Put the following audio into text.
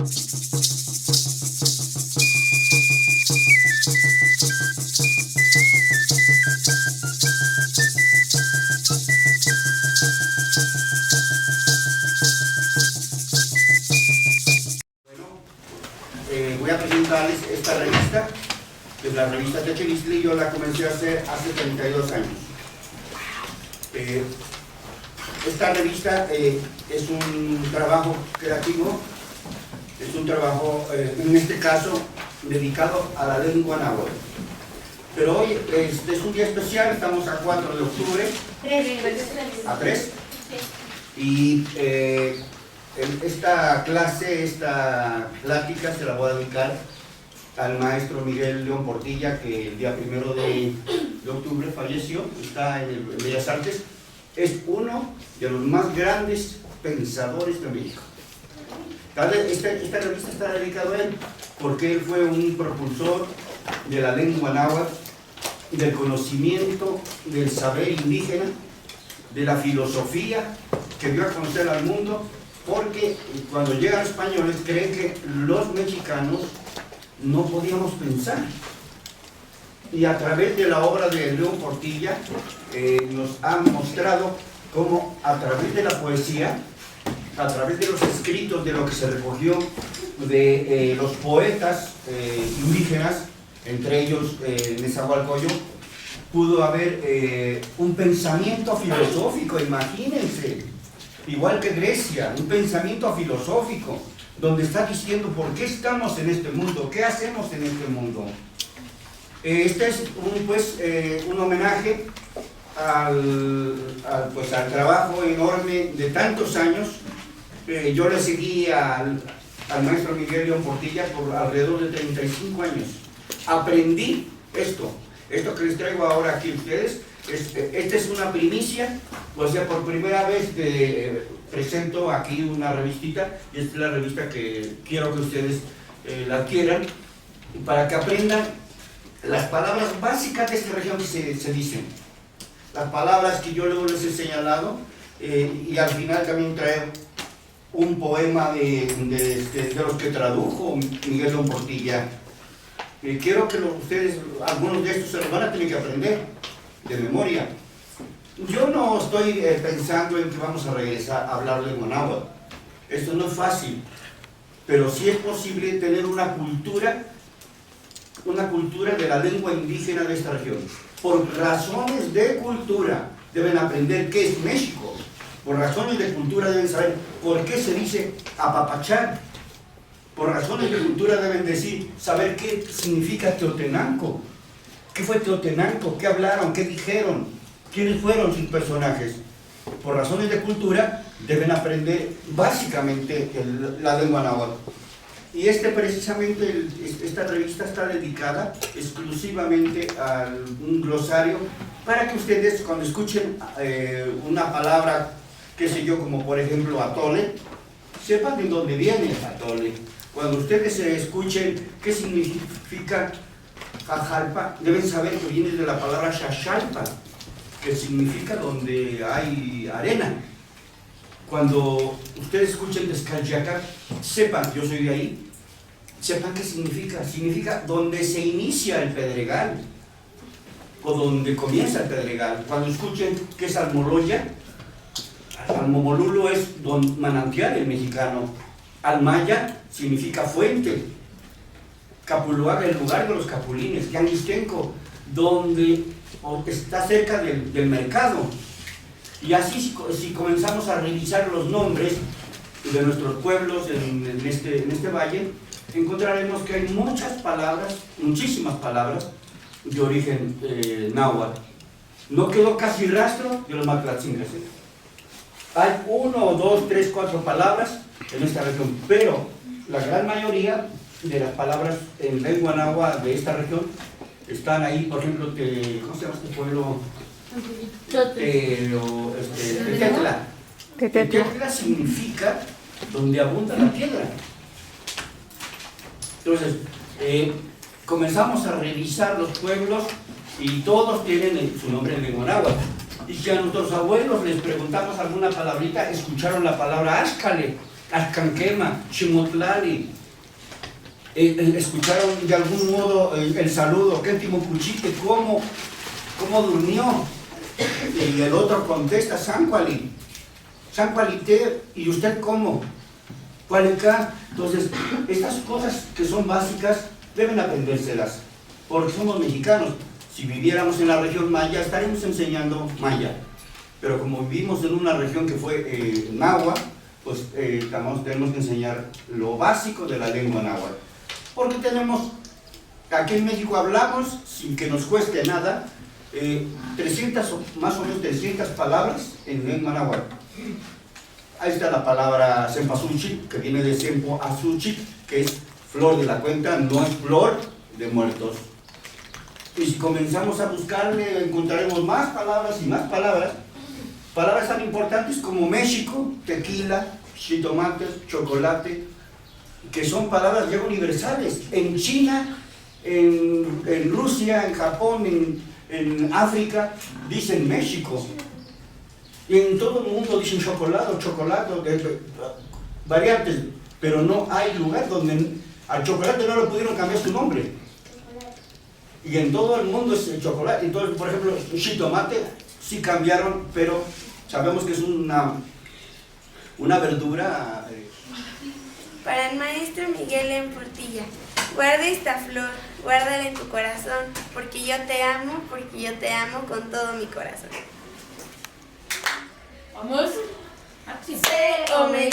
Voy a presentarles esta revista, que es la revista Techelistli. Yo la comencé a hacer hace 32 años. Esta revista es un trabajo creativo, es un trabajo, en este caso, dedicado a la lengua náhuatl. Pero hoy es un día especial, estamos a 4 de octubre. ¿A 3? Y esta clase, esta plática se la voy a dedicar al maestro Miguel León Portilla, que el día 1 de octubre falleció, está en Bellas Artes. Es uno de los más grandes pensadores de México. Esta revista está dedicada a él porque él fue un propulsor de la lengua náhuatl, del conocimiento, del saber indígena, de la filosofía que dio a conocer al mundo, porque cuando llegan españoles creen que los mexicanos no podíamos pensar. Y a través de la obra de León Portilla nos ha mostrado cómo a través de la poesía, a través de los escritos, de lo que se recogió de los poetas indígenas, entre ellos Nezahualcóyotl, pudo haber un pensamiento filosófico, imagínense, igual que Grecia, un pensamiento filosófico, donde está diciendo por qué estamos en este mundo, qué hacemos en este mundo. Este es un homenaje al trabajo enorme de tantos años. Yo le seguí al maestro Miguel León Portilla por alrededor de 35 años. Aprendí esto que les traigo ahora aquí a ustedes. Esta es una primicia, o sea, por primera vez presento aquí una revistita, y esta es la revista que quiero que ustedes la adquieran, para que aprendan las palabras básicas de esta región que se dicen, las palabras que yo luego les he señalado, y al final también traigo un poema de los que tradujo Miguel León Portilla. Quiero que ustedes, algunos de estos se los van a tener que aprender de memoria. Yo no estoy pensando en que vamos a regresar a hablar lengua náhuatl. Esto no es fácil, pero sí es posible tener una cultura de la lengua indígena de esta región. Por razones de cultura deben aprender qué es México. Por razones de cultura deben saber por qué se dice apapachar. Por razones de cultura deben saber qué significa Teotenanco. ¿Qué fue Teotenanco? ¿Qué hablaron? ¿Qué dijeron? ¿Quiénes fueron sus personajes? Por razones de cultura deben aprender básicamente la lengua náhuatl. Y precisamente esta revista está dedicada exclusivamente a un glosario, para que ustedes, cuando escuchen una palabra, qué sé yo, como por ejemplo atole, sepan de dónde viene atole. Cuando ustedes escuchen qué significa jajalpa, deben saber que viene de la palabra xaxalpa, que significa donde hay arena. Cuando ustedes escuchen Tezcatlipoca, sepan, yo soy de ahí, sepan qué significa. Significa donde se inicia el pedregal, o donde comienza el pedregal. Cuando escuchen qué es Almoloya, Almomolulo es manantial en mexicano. Almaya significa fuente. Capuluaga, el lugar de los capulines. Yanguistenco, donde está cerca del mercado. Y así, si comenzamos a revisar los nombres de nuestros pueblos en este valle, encontraremos que hay muchas palabras, muchísimas palabras de origen náhuatl. No quedó casi rastro de los maclatzingas. Hay 1, 2, 3, 4 palabras en esta región, pero la gran mayoría de las palabras en lengua náhuatl de esta región están ahí. Por ejemplo, ¿cómo se llama este pueblo? Tetla. Tetla significa donde abunda la piedra. Entonces, comenzamos a revisar los pueblos y todos tienen su nombre en lengua náhuatl. Y si a nuestros abuelos les preguntamos alguna palabrita, escucharon la palabra Axcale. Alcanquema, Chimotlali. Escucharon de algún modo el saludo, Kentimocuchite, ¿cómo durmió? Y el otro contesta, Sancuali, ¿y usted cómo? Cualica. Entonces, estas cosas que son básicas deben aprendérselas, porque somos mexicanos. Si viviéramos en la región maya, estaríamos enseñando maya. Pero como vivimos en una región que fue náhuatl, pues tenemos que enseñar lo básico de la lengua náhuatl. Porque aquí en México hablamos, sin que nos cueste nada, 300, más o menos 300 palabras en lengua náhuatl. Ahí está la palabra Cempasúchil, que viene de Sempo Azúchil, que es flor de la cuenta, no es flor de muertos. Y si comenzamos a buscarle, encontraremos más palabras y más palabras. Palabras tan importantes como México, tequila, jitomates, chocolate, que son palabras ya universales. En China, en Rusia, en Japón, en África, dicen México. Y en todo el mundo dicen chocolate, variantes, pero no hay lugar donde al chocolate no le pudieron cambiar su nombre. Y en todo el mundo es el chocolate. Entonces, por ejemplo, jitomate sí cambiaron, pero sabemos que es una verdura. Para el maestro Miguel en Portilla, guarda esta flor, guárdala en tu corazón, porque yo te amo con todo mi corazón. Vamos. Se o me